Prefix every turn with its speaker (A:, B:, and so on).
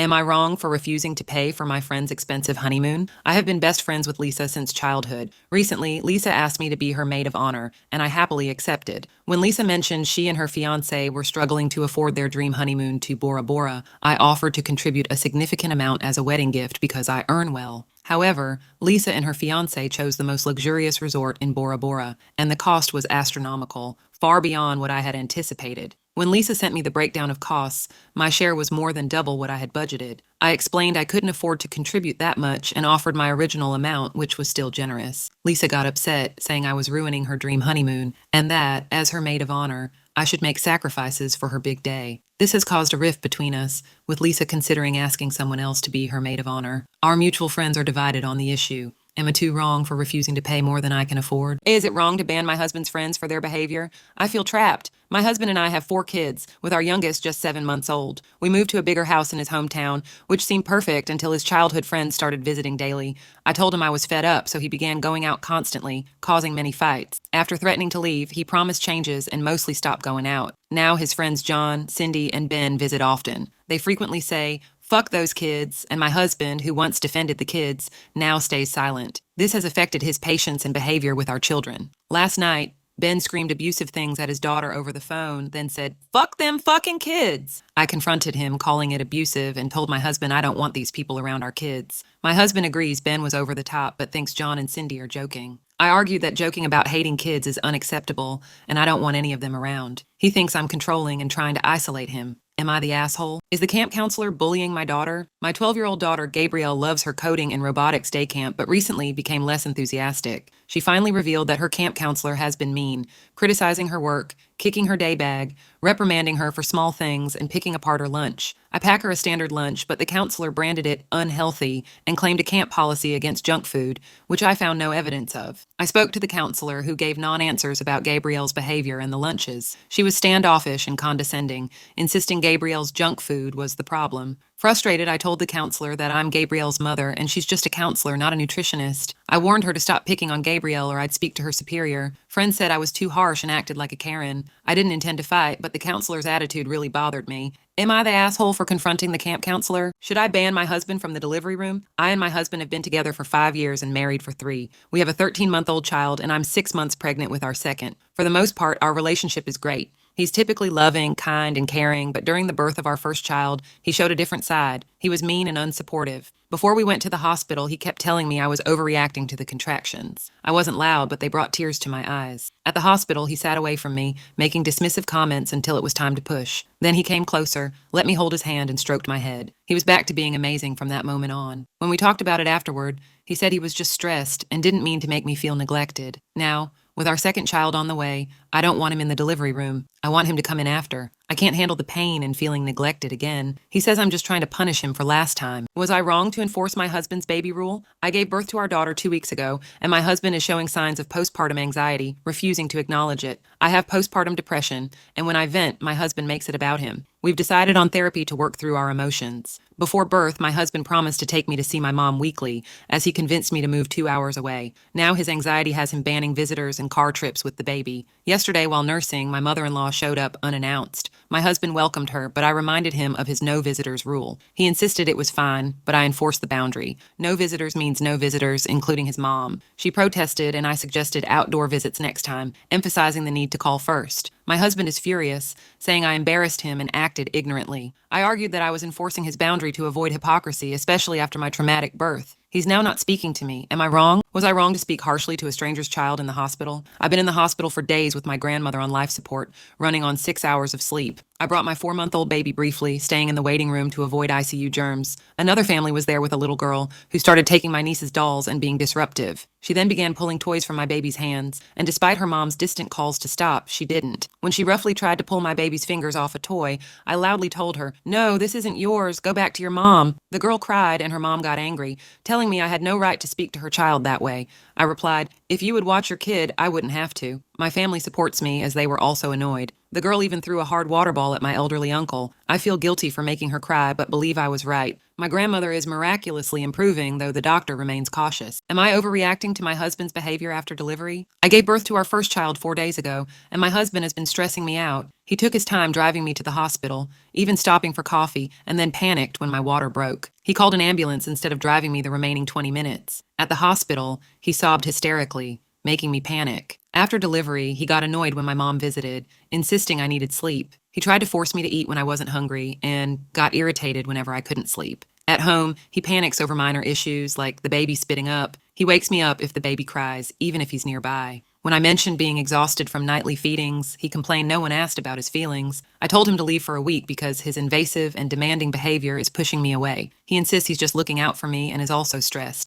A: Am I wrong for refusing to pay for my friend's expensive honeymoon? I have been best friends with Lisa since childhood. Recently, Lisa asked me to be her maid of honor, and I happily accepted. When Lisa mentioned she and her fiance were struggling to afford their dream honeymoon to Bora Bora, I offered to contribute a significant amount as a wedding gift because I earn well. However, Lisa and her fiance chose the most luxurious resort in Bora Bora, and the cost was astronomical, far beyond what I had anticipated. When Lisa sent me the breakdown of costs, my share was more than double what I had budgeted. I explained I couldn't afford to contribute that much and offered my original amount, which was still generous. Lisa got upset, saying I was ruining her dream honeymoon, and that, as her maid of honor, I should make sacrifices for her big day. This has caused a rift between us, with Lisa considering asking someone else to be her maid of honor. Our mutual friends are divided on the issue. Am I too wrong for refusing to pay more than I can afford? Is it wrong to ban my husband's friends for their behavior? I feel trapped. My husband and I have 4 kids, with our youngest just 7 months old. We moved to a bigger house in his hometown, which seemed perfect until his childhood friends started visiting daily. I told him I was fed up, so he began going out constantly, causing many fights. After threatening to leave, he promised changes and mostly stopped going out. Now his friends John, Cindy, and Ben visit often. They frequently say, "Fuck those kids," and my husband, who once defended the kids, now stays silent. This has affected his patience and behavior with our children. Last night, Ben screamed abusive things at his daughter over the phone, then said, "Fuck them fucking kids." I confronted him, calling it abusive, and told my husband I don't want these people around our kids. My husband agrees Ben was over the top, but thinks John and Cindy are joking. I argued that joking about hating kids is unacceptable, and I don't want any of them around. He thinks I'm controlling and trying to isolate him. Am I the asshole? Is the camp counselor bullying my daughter? My 12-year-old daughter, Gabrielle, loves her coding and robotics day camp, but recently became less enthusiastic. She finally revealed that her camp counselor has been mean, criticizing her work, kicking her day bag, reprimanding her for small things, and picking apart her lunch. I pack her a standard lunch, but the counselor branded it unhealthy and claimed a camp policy against junk food, which I found no evidence of. I spoke to the counselor, who gave non-answers about Gabrielle's behavior and the lunches. She was standoffish and condescending, insisting Gabrielle's junk food was the problem. Frustrated, I told the counselor that I'm Gabrielle's mother and she's just a counselor, not a nutritionist. I warned her to stop picking on Gabrielle or I'd speak to her superior. Friends said I was too harsh and acted like a Karen. I didn't intend to fight, but the counselor's attitude really bothered me. Am I the asshole for confronting the camp counselor? Should I ban my husband from the delivery room? I and my husband have been together for 5 years and married for 3. We have a 13-month-old child and I'm 6 months pregnant with our second. For the most part, our relationship is great. He's typically loving, kind, and caring, but during the birth of our first child, he showed a different side. He was mean and unsupportive. Before we went to the hospital, he kept telling me I was overreacting to the contractions. I wasn't loud, but they brought tears to my eyes. At the hospital, he sat away from me, making dismissive comments until it was time to push. Then he came closer, let me hold his hand, and stroked my head. He was back to being amazing from that moment on. When we talked about it afterward, he said he was just stressed and didn't mean to make me feel neglected. Now, with our second child on the way, I don't want him in the delivery room. I want him to come in after. I can't handle the pain and feeling neglected again. He says I'm just trying to punish him for last time. Was I wrong to enforce my husband's baby rule? I gave birth to our daughter 2 weeks ago, and my husband is showing signs of postpartum anxiety, refusing to acknowledge it. I have postpartum depression, and when I vent, my husband makes it about him. We've decided on therapy to work through our emotions. Before birth, my husband promised to take me to see my mom weekly, as he convinced me to move 2 hours away. Now his anxiety has him banning visitors and car trips with the baby. Yesterday, while nursing, my mother-in-law showed up unannounced. My husband welcomed her, but I reminded him of his no visitors rule. He insisted it was fine, but I enforced the boundary. No visitors means no visitors, including his mom. She protested, and I suggested outdoor visits next time, emphasizing the need to call first. My husband is furious, saying I embarrassed him and acted ignorantly. I argued that I was enforcing his boundary to avoid hypocrisy, especially after my traumatic birth. He's now not speaking to me. Am I wrong? Was I wrong to speak harshly to a stranger's child in the hospital? I've been in the hospital for days with my grandmother on life support, running on 6 hours of sleep. I brought my 4-month-old baby briefly, staying in the waiting room to avoid ICU germs. Another family was there with a little girl who started taking my niece's dolls and being disruptive. She then began pulling toys from my baby's hands, and despite her mom's distant calls to stop, she didn't. When she roughly tried to pull my baby's fingers off a toy, I loudly told her, "No, this isn't yours. Go back to your mom." The girl cried, and her mom got angry, telling me I had no right to speak to her child that way. I replied, "If you would watch your kid, I wouldn't have to." My family supports me as they were also annoyed. The girl even threw a hard water ball at my elderly uncle. I feel guilty for making her cry, but believe I was right. My grandmother is miraculously improving, though the doctor remains cautious. Am I overreacting to my husband's behavior after delivery? I gave birth to our first child 4 days ago, and my husband has been stressing me out. He took his time driving me to the hospital, even stopping for coffee, and then panicked when my water broke. He called an ambulance instead of driving me the remaining 20 minutes. At the hospital, he sobbed hysterically, making me panic. After delivery, he got annoyed when my mom visited, insisting I needed sleep. He tried to force me to eat when I wasn't hungry and got irritated whenever I couldn't sleep. At home, he panics over minor issues like the baby spitting up. He wakes me up if the baby cries, even if he's nearby. When I mentioned being exhausted from nightly feedings, he complained no one asked about his feelings. I told him to leave for a week because his invasive and demanding behavior is pushing me away. He insists he's just looking out for me and is also stressed.